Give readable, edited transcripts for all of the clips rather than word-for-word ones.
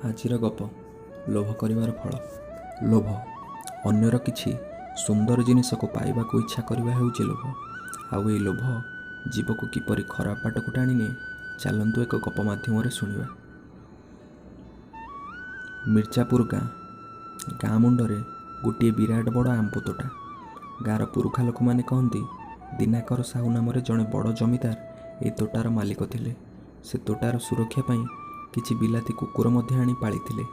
ଆଜିର ଗପ ଲୋଭ କରିବାର ଫଳ। ଲୋଭ ଅନ୍ୟର କିଛି ସୁନ୍ଦର ଜିନିଷକୁ ପାଇବାକୁ ଇଚ୍ଛା କରିବା ହେଉଛି ଲୋଭ। ଆଉ ଏହି ଲୋଭ ଜୀବକୁ କିପରି ଖରାପ ବାଟକୁ ଟାଣି ନିଏ, ଚାଲନ୍ତୁ ଏକ ଗପ ମାଧ୍ୟମରେ ଶୁଣିବା। ମିର୍ଜାପୁର ଗାଁ ମୁଣ୍ଡରେ ଗୋଟିଏ ବିରାଟ ବଡ଼ ଆମ୍ବ ତୋଟା। ଗାଁର ପୁରୁଖା ଲୋକମାନେ କହନ୍ତି, ଦିନାକର ସାହୁ ନାମରେ ଜଣେ ବଡ଼ ଜମିଦାର ଏହି ତୋଟାର ମାଲିକ ଥିଲେ। ସେ ତୋଟାର ସୁରକ୍ଷା ପାଇଁ କିଛି ବିଲାତି କୁକୁର ମଧ୍ୟ ଆଣି ପାଳିଥିଲେ।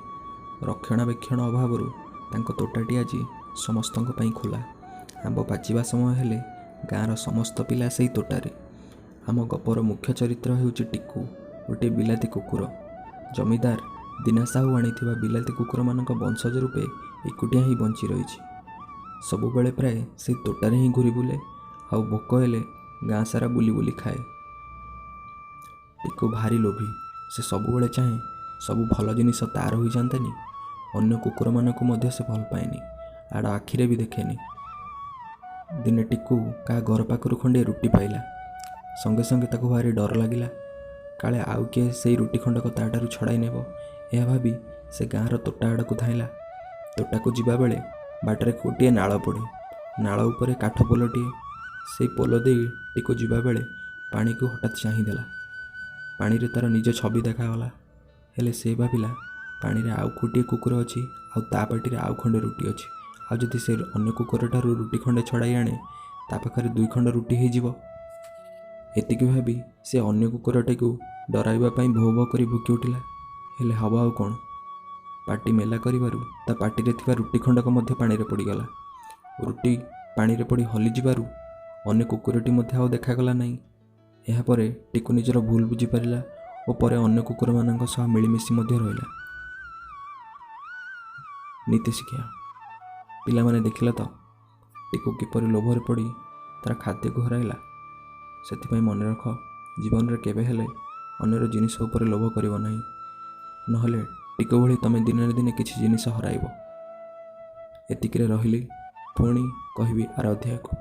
ରକ୍ଷଣାବେକ୍ଷଣ ଅଭାବରୁ ତାଙ୍କ ତୋଟାଟି ଆଜି ସମସ୍ତଙ୍କ ପାଇଁ ଖୋଲା। ଆମ୍ବ ପାଚିବା ସମୟ ହେଲେ ଗାଁର ସମସ୍ତ ପିଲା ସେହି ତୋଟାରେ। ଆମ ଗପର ମୁଖ୍ୟ ଚରିତ୍ର ହେଉଛି ଟିକୁ, ଗୋଟିଏ ବିଲାତି କୁକୁର। ଜମିଦାର ଦିନା ସାହୁ ଆଣିଥିବା ବିଲାତି କୁକୁରମାନଙ୍କ ବଂଶଜ ରୂପେ ଏକୁଟିଆ ହିଁ ବଞ୍ଚି ରହିଛି। ସବୁବେଳେ ପ୍ରାୟ ସେଇ ତୋଟାରେ ହିଁ ଘୁରି ବୁଲେ, ଆଉ ଭୋକ ହେଲେ ଗାଁ ସାରା ବୁଲି ବୁଲି ଖାଏ। ଟିକୁ ଭାରି ଲୋଭୀ। ସେ ସବୁବେଳେ ଚାହେଁ ସବୁ ଭଲ ଜିନିଷ ତାର ହୋଇଯାଆନ୍ତାନି। ଅନ୍ୟ କୁକୁରମାନଙ୍କୁ ମଧ୍ୟ ସେ ଭଲ ପାଏନି, ଆଡ଼ ଆଖିରେ ବି ଦେଖେନି। ଦିନେ ଟିକୁ କାହା ଘର ପାଖରୁ ଖଣ୍ଡିଏ ରୁଟି ପାଇଲା। ସଙ୍ଗେ ସଙ୍ଗେ ତାକୁ ଭାରି ଡର ଲାଗିଲା, କାଳେ ଆଉ କିଏ ସେଇ ରୁଟି ଖଣ୍ଡକ ତାଠାରୁ ଛଡ଼ାଇ ନେବ। ଏହା ଭାବି ସେ ଗାଁର ତୋଟା ଆଡ଼କୁ ଧାଇଁଲା। ତୋଟାକୁ ଯିବାବେଳେ ବାଟରେ ଗୋଟିଏ ନାଳ ପଡ଼େ। ନାଳ ଉପରେ କାଠ ପୋଲଟିଏ। ସେଇ ପୋଲ ଦେଇ ଟିକୁ ଯିବାବେଳେ ପାଣିକୁ ହଠାତ୍ ଚାହିଁଦେଲା। ପାଣିରେ ତାର ନିଜ ଛବି ଦେଖାଗଲା। ହେଲେ ସେ ଭାବିଲା, ପାଣିରେ ଆଉ ଗୋଟିଏ କୁକୁର ଅଛି, ଆଉ ତା ପାଟିରେ ଆଉ ଖଣ୍ଡେ ରୁଟି ଅଛି। ଆଉ ଯଦି ସେ ଅନ୍ୟ କୁକୁରଠାରୁ ରୁଟି ଖଣ୍ଡେ ଛଡ଼ାଇ ଆଣେ, ତା ପାଖରେ 2 ଖଣ୍ଡ ରୁଟି ହେଇଯିବ। ଏତିକି ଭାବି ସେ ଅନ୍ୟ କୁକୁରଟିକୁ ଡରାଇବା ପାଇଁ ଭୋ ଭୋ କରି ଭୁକି ଉଠିଲା। ହେଲେ ହବ ଆଉ କ'ଣ? ପାଟି ମେଲା କରିବାରୁ ତା ପାଟିରେ ଥିବା ରୁଟି ଖଣ୍ଡକ ମଧ୍ୟ ପାଣିରେ ପଡ଼ିଗଲା। ରୁଟି ପାଣିରେ ପଡ଼ି ହଲିଯିବାରୁ ଅନ୍ୟ କୁକୁରଟି ମଧ୍ୟ ଆଉ ଦେଖାଗଲା ନାହିଁ। ଏହାପରେ ଟିକୁ ନିଜର ଭୁଲ ବୁଝିପାରିଲା ଓ ପରେ ଅନ୍ୟ କୁକୁରମାନଙ୍କ ସହ ମିଳିମିଶି ମଧ୍ୟ ରହିଲା। ନୀତି ଶିକ୍ଷା। ପିଲାମାନେ ଦେଖିଲ ତ, ଟିକୁ କିପରି ଲୋଭରେ ପଡ଼ି ତାର ଖାଦ୍ୟକୁ ହରାଇଲା। ସେଥିପାଇଁ ମନେ ରଖ, ଜୀବନରେ କେବେ ହେଲେ ଅନ୍ୟର ଜିନିଷ ଉପରେ ଲୋଭ କରିବ ନାହିଁ, ନହେଲେ ଟିକୁ ଭଳି ତମେ ଦିନେ ନା ଦିନେ କିଛି ଜିନିଷ ହରାଇବ। ଏତିକିରେ ରହିଲି, ପୁଣି କହିବି ଆର ଅଧ୍ୟାୟକୁ।